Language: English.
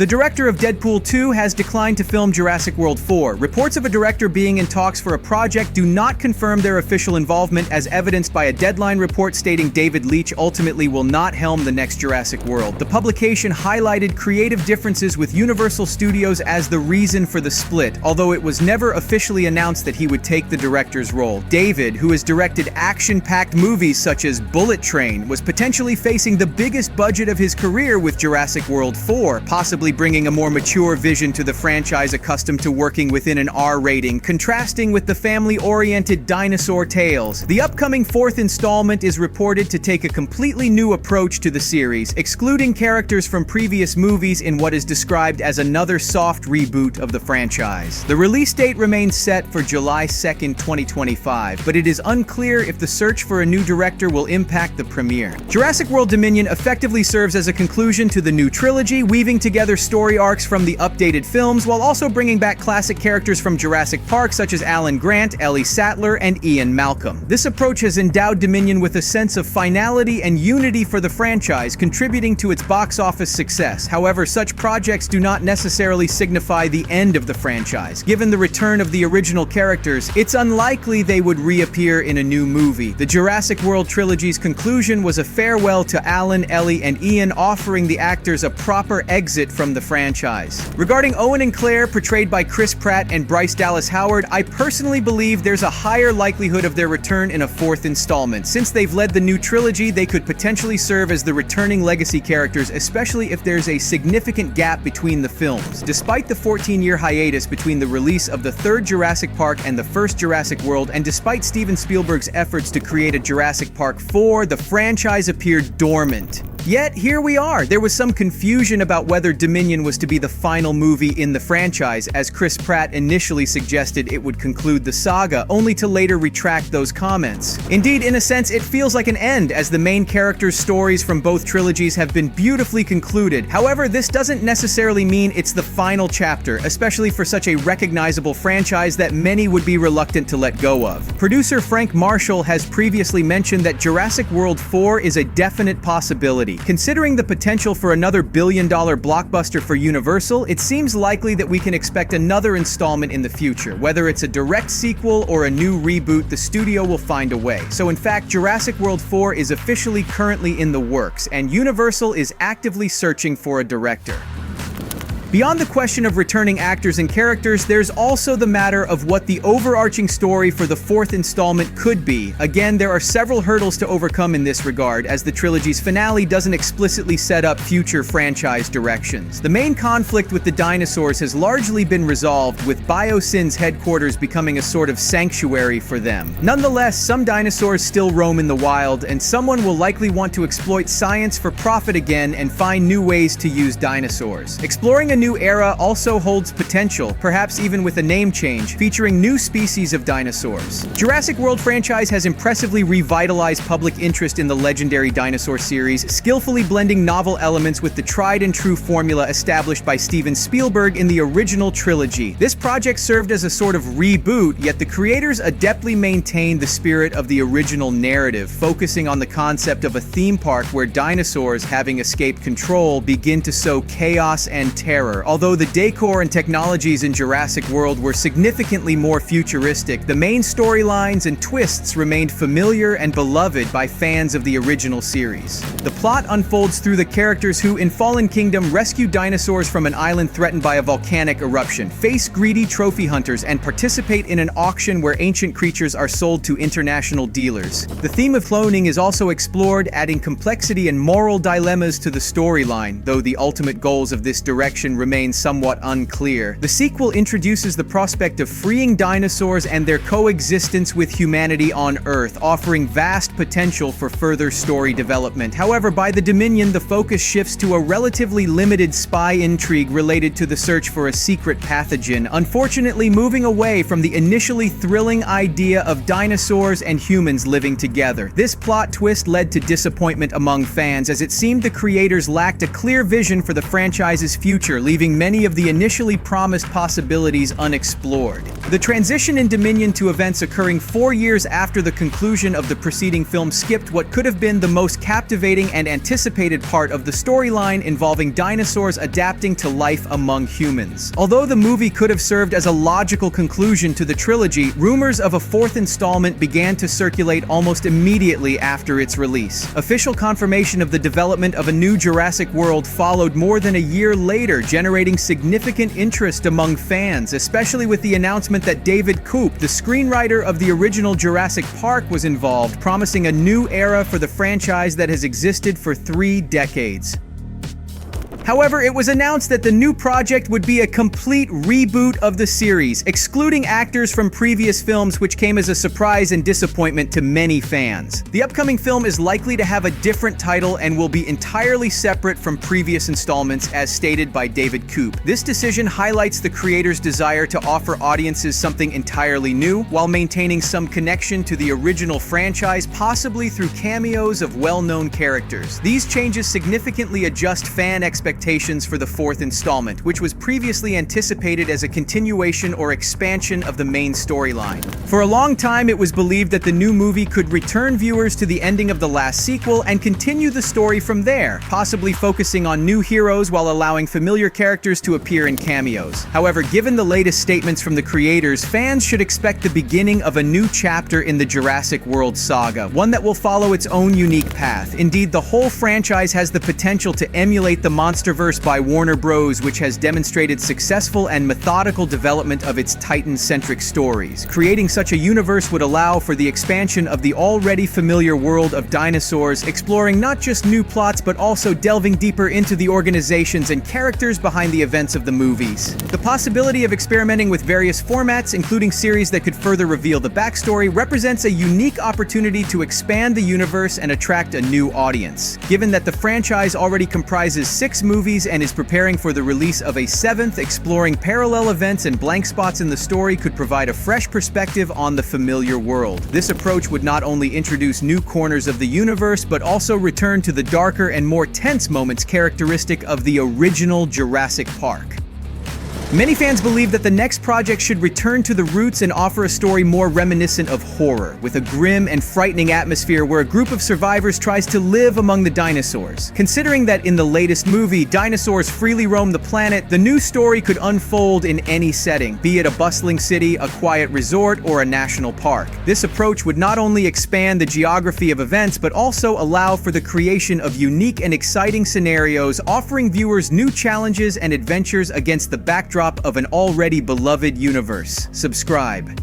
The director of Deadpool 2 has declined to film Jurassic World 4. Reports of a director being in talks for a project do not confirm their official involvement, as evidenced by a Deadline report stating David Leitch ultimately will not helm the next Jurassic World. The publication highlighted creative differences with Universal Studios as the reason for the split, although it was never officially announced that he would take the director's role. David, who has directed action-packed movies such as Bullet Train, was potentially facing the biggest budget of his career with Jurassic World 4, possibly bringing a more mature vision to the franchise accustomed to working within an R rating, contrasting with the family-oriented dinosaur tales. The upcoming fourth installment is reported to take a completely new approach to the series, excluding characters from previous movies in what is described as another soft reboot of the franchise. The release date remains set for July 2nd, 2025, but it is unclear if the search for a new director will impact the premiere. Jurassic World Dominion effectively serves as a conclusion to the new trilogy, weaving together story arcs from the updated films while also bringing back classic characters from Jurassic Park such as Alan Grant, Ellie Sattler, and Ian Malcolm. This approach has endowed Dominion with a sense of finality and unity for the franchise, contributing to its box office success. However, such projects do not necessarily signify the end of the franchise. Given the return of the original characters, it's unlikely they would reappear in a new movie. The Jurassic World trilogy's conclusion was a farewell to Alan, Ellie, and Ian, offering the actors a proper exit from the franchise. Regarding Owen and Claire, portrayed by Chris Pratt and Bryce Dallas Howard, I personally believe there's a higher likelihood of their return in a fourth installment. Since they've led the new trilogy, they could potentially serve as the returning legacy characters, especially if there's a significant gap between the films. Despite the 14-year hiatus between the release of the third Jurassic Park and the first Jurassic World, and despite Steven Spielberg's efforts to create a Jurassic Park 4, the franchise appeared dormant. Yet, here we are. There was some confusion about whether Dominion was to be the final movie in the franchise, as Chris Pratt initially suggested it would conclude the saga, only to later retract those comments. Indeed, in a sense, it feels like an end, as the main characters' stories from both trilogies have been beautifully concluded. However, this doesn't necessarily mean it's the final chapter, especially for such a recognizable franchise that many would be reluctant to let go of. Producer Frank Marshall has previously mentioned that Jurassic World 4 is a definite possibility. Considering the potential for another billion-dollar blockbuster for Universal, it seems likely that we can expect another installment in the future. Whether it's a direct sequel or a new reboot, the studio will find a way. So in fact, Jurassic World 4 is officially currently in the works, and Universal is actively searching for a director. Beyond the question of returning actors and characters, there's also the matter of what the overarching story for the fourth installment could be. Again, there are several hurdles to overcome in this regard, as the trilogy's finale doesn't explicitly set up future franchise directions. The main conflict with the dinosaurs has largely been resolved, with Biosyn's headquarters becoming a sort of sanctuary for them. Nonetheless, some dinosaurs still roam in the wild, and someone will likely want to exploit science for profit again and find new ways to use dinosaurs. Exploring a new era also holds potential, perhaps even with a name change, featuring new species of dinosaurs. Jurassic World franchise has impressively revitalized public interest in the legendary dinosaur series, skillfully blending novel elements with the tried-and-true formula established by Steven Spielberg in the original trilogy. This project served as a sort of reboot, yet the creators adeptly maintained the spirit of the original narrative, focusing on the concept of a theme park where dinosaurs, having escaped control, begin to sow chaos and terror. Although the decor and technologies in Jurassic World were significantly more futuristic, the main storylines and twists remained familiar and beloved by fans of the original series. The plot unfolds through the characters who, in Fallen Kingdom, rescue dinosaurs from an island threatened by a volcanic eruption, face greedy trophy hunters, and participate in an auction where ancient creatures are sold to international dealers. The theme of cloning is also explored, adding complexity and moral dilemmas to the storyline, though the ultimate goals of this direction remains somewhat unclear. The sequel introduces the prospect of freeing dinosaurs and their coexistence with humanity on Earth, offering vast potential for further story development. However, by the Dominion, the focus shifts to a relatively limited spy intrigue related to the search for a secret pathogen, unfortunately moving away from the initially thrilling idea of dinosaurs and humans living together. This plot twist led to disappointment among fans, as it seemed the creators lacked a clear vision for the franchise's future, leaving many of the initially promised possibilities unexplored. The transition in Dominion to events occurring 4 years after the conclusion of the preceding film skipped what could have been the most captivating and anticipated part of the storyline involving dinosaurs adapting to life among humans. Although the movie could have served as a logical conclusion to the trilogy, rumors of a fourth installment began to circulate almost immediately after its release. Official confirmation of the development of a new Jurassic World followed more than a year later, generating significant interest among fans, especially with the announcement that David Koepp, the screenwriter of the original Jurassic Park, was involved, promising a new era for the franchise that has existed for 3 decades. However, it was announced that the new project would be a complete reboot of the series, excluding actors from previous films, which came as a surprise and disappointment to many fans. The upcoming film is likely to have a different title and will be entirely separate from previous installments, as stated by David Koepp. This decision highlights the creator's desire to offer audiences something entirely new, while maintaining some connection to the original franchise, possibly through cameos of well-known characters. These changes significantly adjust fan expectations for the fourth installment, which was previously anticipated as a continuation or expansion of the main storyline. For a long time, it was believed that the new movie could return viewers to the ending of the last sequel and continue the story from there, possibly focusing on new heroes while allowing familiar characters to appear in cameos. However, given the latest statements from the creators, fans should expect the beginning of a new chapter in the Jurassic World saga, one that will follow its own unique path. Indeed, the whole franchise has the potential to emulate the Monsterverse by Warner Bros., which has demonstrated successful and methodical development of its Titan-centric stories. Creating such a universe would allow for the expansion of the already familiar world of dinosaurs, exploring not just new plots but also delving deeper into the organizations and characters behind the events of the movies. The possibility of experimenting with various formats, including series that could further reveal the backstory, represents a unique opportunity to expand the universe and attract a new audience. Given that the franchise already comprises 6 movies and is preparing for the release of a 7th, exploring parallel events and blank spots in the story could provide a fresh perspective on the familiar world. This approach would not only introduce new corners of the universe, but also return to the darker and more tense moments characteristic of the original Jurassic Park. Many fans believe that the next project should return to the roots and offer a story more reminiscent of horror, with a grim and frightening atmosphere where a group of survivors tries to live among the dinosaurs. Considering that in the latest movie, dinosaurs freely roam the planet, the new story could unfold in any setting, be it a bustling city, a quiet resort, or a national park. This approach would not only expand the geography of events, but also allow for the creation of unique and exciting scenarios, offering viewers new challenges and adventures against the backdrop of an already beloved universe. Subscribe.